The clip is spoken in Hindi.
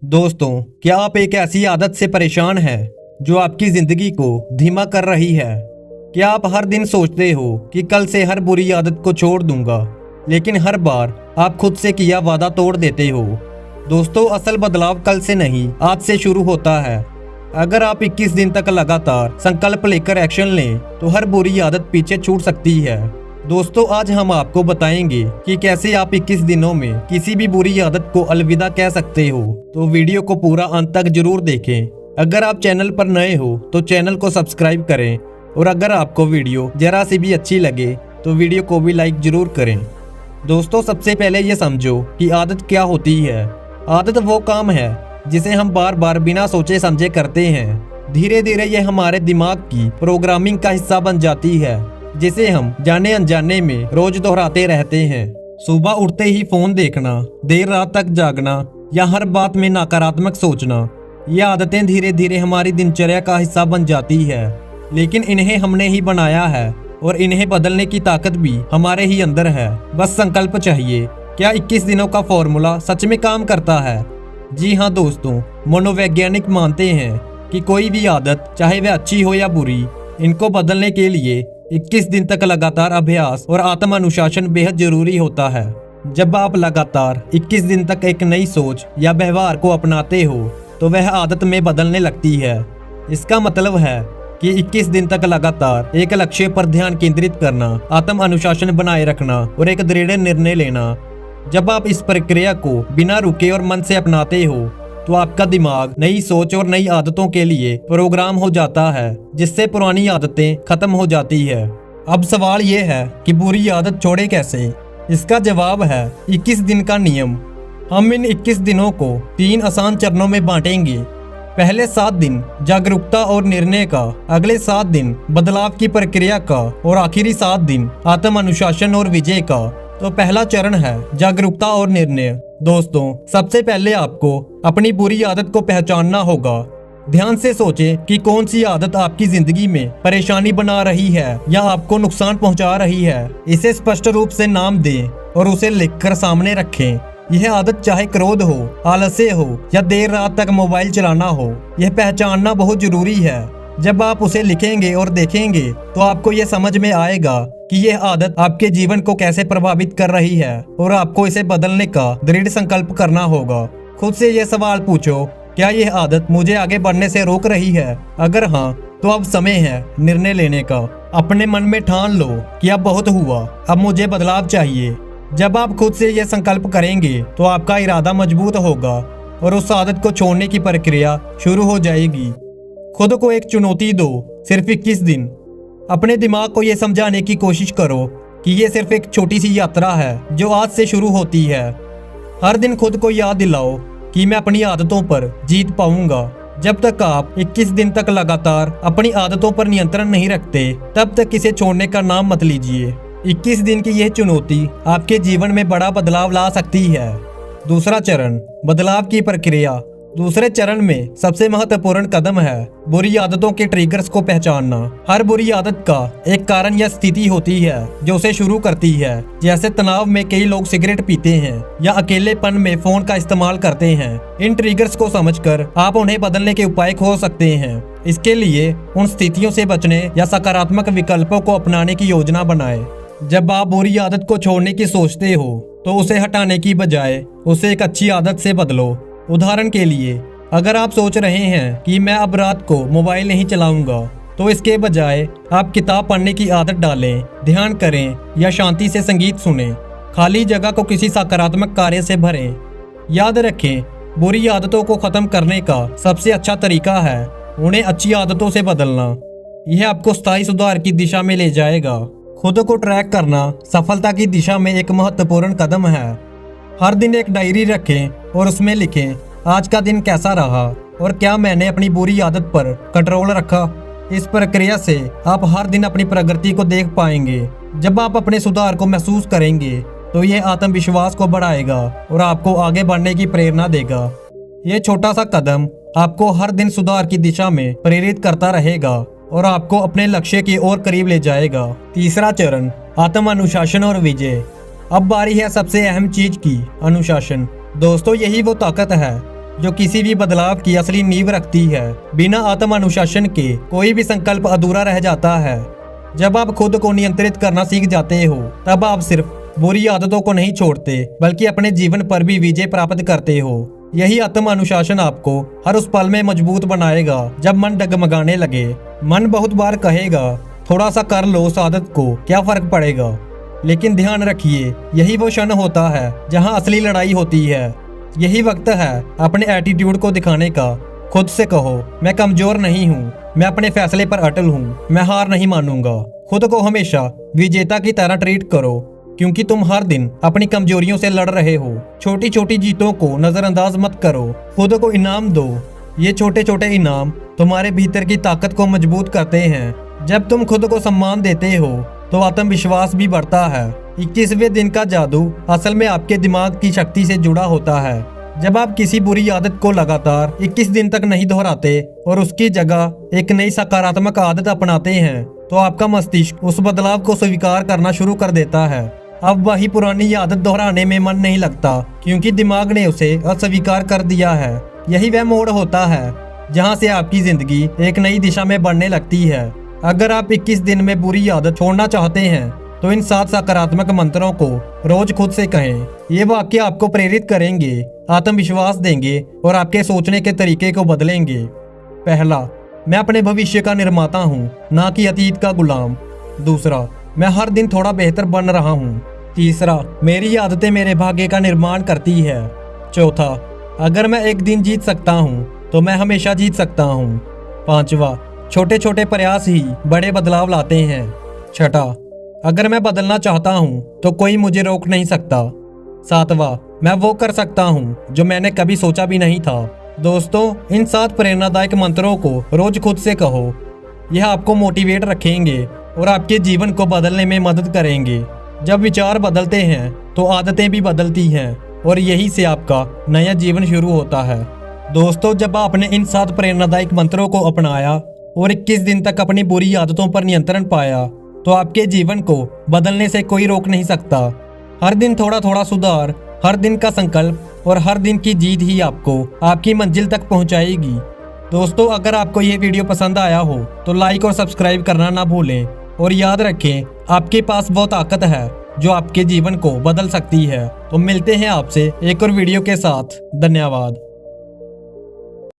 दोस्तों, क्या आप एक ऐसी आदत से परेशान हैं जो आपकी जिंदगी को धीमा कर रही है? क्या आप हर दिन सोचते हो कि कल से हर बुरी आदत को छोड़ दूंगा, लेकिन हर बार आप खुद से किया वादा तोड़ देते हो? दोस्तों, असल बदलाव कल से नहीं, आज से शुरू होता है। अगर आप 21 दिन तक लगातार संकल्प लेकर एक्शन लें, तो हर बुरी आदत पीछे छूट सकती है। दोस्तों, आज हम आपको बताएंगे कि कैसे आप 21 दिनों में किसी भी बुरी आदत को अलविदा कह सकते हो। तो वीडियो को पूरा अंत तक जरूर देखें। अगर आप चैनल पर नए हो तो चैनल को सब्सक्राइब करें, और अगर आपको वीडियो जरा सी भी अच्छी लगे तो वीडियो को भी लाइक जरूर करें। दोस्तों, सबसे पहले ये समझो कि आदत क्या होती है। आदत वो काम है जिसे हम बार बार बिना सोचे समझे करते हैं। धीरे धीरे ये हमारे दिमाग की प्रोग्रामिंग का हिस्सा बन जाती है, जिसे हम जाने अनजाने में रोज दोहराते रहते हैं। सुबह उठते ही फोन देखना, देर रात तक जागना या हर बात में नकारात्मक सोचना, ये आदतें धीरे धीरे हमारी दिनचर्या का हिस्सा बन जाती है। लेकिन इन्हें हमने ही बनाया है और इन्हें बदलने की ताकत भी हमारे ही अंदर है। बस संकल्प चाहिए। क्या 21 दिनों का फॉर्मूला सच में काम करता है? जी हाँ दोस्तों, मनोवैज्ञानिक मानते हैं कि कोई भी आदत, चाहे वह अच्छी हो या बुरी, इनको बदलने के लिए 21 दिन तक लगातार अभ्यास और आत्म अनुशासन बेहद जरूरी होता है। जब आप लगातार 21 दिन तक एक नई सोच या व्यवहार को अपनाते हो, तो वह आदत में बदलने लगती है। इसका मतलब है कि 21 दिन तक लगातार एक लक्ष्य पर ध्यान केंद्रित करना, आत्म अनुशासन बनाए रखना और एक दृढ़ निर्णय लेना। जब आप इस प्रक्रिया को बिना रुके और मन से अपनाते हो, तो आपका दिमाग नई सोच और नई आदतों के लिए प्रोग्राम हो जाता है, जिससे पुरानी आदतें खत्म हो जाती है। अब सवाल ये है कि बुरी आदत छोड़े कैसे? इसका जवाब है 21 दिन का नियम। हम इन 21 दिनों को 3 आसान चरणों में बांटेंगे। पहले 7 दिन जागरूकता और निर्णय का, अगले 7 दिन बदलाव की प्रक्रिया का और आखिरी 7 दिन आत्म अनुशासन और विजय का। तो पहला चरण है जागरूकता और निर्णय। दोस्तों, सबसे पहले आपको अपनी बुरी आदत को पहचानना होगा। ध्यान से सोचें कि कौन सी आदत आपकी जिंदगी में परेशानी बना रही है या आपको नुकसान पहुंचा रही है। इसे स्पष्ट रूप से नाम दें और उसे लिखकर सामने रखें। यह आदत चाहे क्रोध हो, आलस्य हो या देर रात तक मोबाइल चलाना हो, यह पहचानना बहुत जरूरी है। जब आप उसे लिखेंगे और देखेंगे, तो आपको यह समझ में आएगा कि यह आदत आपके जीवन को कैसे प्रभावित कर रही है, और आपको इसे बदलने का दृढ़ संकल्प करना होगा। खुद से यह सवाल पूछो, क्या यह आदत मुझे आगे बढ़ने से रोक रही है? अगर हाँ, तो अब समय है निर्णय लेने का। अपने मन में ठान लो कि अब बहुत हुआ, अब मुझे बदलाव चाहिए। जब आप खुद से यह संकल्प करेंगे, तो आपका इरादा मजबूत होगा और उस आदत को छोड़ने की प्रक्रिया शुरू हो जाएगी। खुद को एक चुनौती दो, सिर्फ 21 दिन। अपने दिमाग को यह समझाने की कोशिश करो कि यह सिर्फ एक छोटी सी यात्रा है जो आज से शुरू होती है। हर दिन खुद को याद दिलाओ कि मैं अपनी आदतों पर जीत पाऊंगा। जब तक आप 21 दिन तक लगातार अपनी आदतों पर नियंत्रण नहीं रखते, तब तक इसे छोड़ने का नाम मत लीजिए। 21 दिन की यह चुनौती आपके जीवन में बड़ा बदलाव ला सकती है। दूसरा चरण, बदलाव की प्रक्रिया। दूसरे चरण में सबसे महत्वपूर्ण कदम है बुरी आदतों के ट्रिगर्स को पहचानना। हर बुरी आदत का एक कारण या स्थिति होती है जो उसे शुरू करती है। जैसे तनाव में कई लोग सिगरेट पीते हैं या अकेलेपन में फोन का इस्तेमाल करते हैं। इन ट्रिगर्स को समझकर आप उन्हें बदलने के उपाय खोज सकते हैं। इसके लिए उन स्थितियों से बचने या सकारात्मक विकल्पों को अपनाने की योजना बनाएं। जब आप बुरी आदत को छोड़ने की सोचते हो, तो उसे हटाने की बजाय उसे एक अच्छी आदत से बदलो। उदाहरण के लिए, अगर आप सोच रहे हैं कि मैं अब रात को मोबाइल नहीं चलाऊंगा, तो इसके बजाय आप किताब पढ़ने की आदत डालें, ध्यान करें या शांति से संगीत सुनें। खाली जगह को किसी सकारात्मक कार्य से भरें। याद रखें, बुरी आदतों को खत्म करने का सबसे अच्छा तरीका है उन्हें अच्छी आदतों से बदलना। यह आपको स्थायी सुधार की दिशा में ले जाएगा। खुद को ट्रैक करना सफलता की दिशा में एक महत्वपूर्ण कदम है। हर दिन एक डायरी रखें और उसमें लिखें, आज का दिन कैसा रहा और क्या मैंने अपनी बुरी आदत पर कंट्रोल रखा। इस प्रक्रिया से आप हर दिन अपनी प्रगति को देख पाएंगे। जब आप अपने सुधार को महसूस करेंगे, तो यह आत्मविश्वास को बढ़ाएगा और आपको आगे बढ़ने की प्रेरणा देगा। यह छोटा सा कदम आपको हर दिन सुधार की दिशा में प्रेरित करता रहेगा और आपको अपने लक्ष्य की ओर करीब ले जाएगा। तीसरा चरण, आत्म अनुशासन और विजय। अब बारी है सबसे अहम चीज की, अनुशासन। दोस्तों, यही वो ताकत है जो किसी भी बदलाव की असली नींव रखती है। बिना आत्म अनुशासन के कोई भी संकल्प अधूरा रह जाता है। जब आप खुद को नियंत्रित करना सीख जाते हो तब आप सिर्फ बुरी आदतों को नहीं छोड़ते बल्कि अपने जीवन पर भी विजय प्राप्त करते हो। यही आत्म अनुशासन आपको हर उस पल में मजबूत बनाएगा जब मन डगमगाने लगे। मन बहुत बार कहेगा थोड़ा सा कर लो उस आदत को, क्या फर्क पड़ेगा। लेकिन ध्यान रखिए, यही वो क्षण होता है जहां असली लड़ाई होती है। यही वक्त है अपने एटीट्यूड को दिखाने का। खुद से कहो मैं कमजोर नहीं हूँ, मैं अपने फैसले पर अटल हूँ, मैं हार नहीं मानूंगा। खुद को हमेशा विजेता की तरह ट्रीट करो क्योंकि तुम हर दिन अपनी कमजोरियों से लड़ रहे हो। छोटी छोटी जीतों को नजरअंदाज मत करो, खुद को इनाम दो। ये छोटे छोटे इनाम तुम्हारे भीतर की ताकत को मजबूत करते हैं। जब तुम खुद को सम्मान देते हो तो आत्मविश्वास भी बढ़ता है। 21वें दिन का जादू असल में आपके दिमाग की शक्ति से जुड़ा होता है। जब आप किसी बुरी आदत को लगातार 21 दिन तक नहीं दोहराते और उसकी जगह एक नई सकारात्मक आदत अपनाते हैं तो आपका मस्तिष्क उस बदलाव को स्वीकार करना शुरू कर देता है। अब वही पुरानी आदत दोहराने में मन नहीं लगता क्योंकि दिमाग ने उसे अस्वीकार कर दिया है। यही वह मोड़ होता है जहां से आपकी जिंदगी एक नई दिशा में बढ़ने लगती है। अगर आप 21 दिन में बुरी आदत छोड़ना चाहते हैं तो इन 7 सकारात्मक मंत्रों को रोज खुद से कहें। ये वाक्य आपको प्रेरित करेंगे, आत्मविश्वास देंगे और आपके सोचने के तरीके को बदलेंगे। पहला, मैं अपने भविष्य का निर्माता हूँ, ना कि अतीत का गुलाम। दूसरा, मैं हर दिन थोड़ा बेहतर बन रहा हूँ। तीसरा, मेरी आदतें मेरे भाग्य का निर्माण करती है। चौथा, अगर मैं एक दिन जीत सकता हूँ तो मैं हमेशा जीत सकता हूँ। पांचवा, छोटे छोटे प्रयास ही बड़े बदलाव लाते हैं। छठा, अगर मैं बदलना चाहता हूँ तो कोई मुझे रोक नहीं सकता। सातवां, मैं वो कर सकता हूँ जो मैंने कभी सोचा भी नहीं था। दोस्तों, इन 7 प्रेरणादायक मंत्रों को रोज खुद से कहो। यह आपको मोटिवेट रखेंगे और आपके जीवन को बदलने में मदद करेंगे। जब विचार बदलते हैं तो आदतें भी बदलती हैं और यही से आपका नया जीवन शुरू होता है। दोस्तों, जब आपने इन 7 प्रेरणादायक मंत्रों को अपनाया और 21 दिन तक अपनी बुरी आदतों पर नियंत्रण पाया तो आपके जीवन को बदलने से कोई रोक नहीं सकता। हर दिन थोड़ा थोड़ा सुधार, हर दिन का संकल्प और हर दिन की जीत ही आपको आपकी मंजिल तक पहुंचाएगी। दोस्तों, अगर आपको ये वीडियो पसंद आया हो तो लाइक और सब्सक्राइब करना ना भूलें और याद रखें, आपके पास वो ताकत है जो आपके जीवन को बदल सकती है। तो मिलते हैं आपसे एक और वीडियो के साथ। धन्यवाद।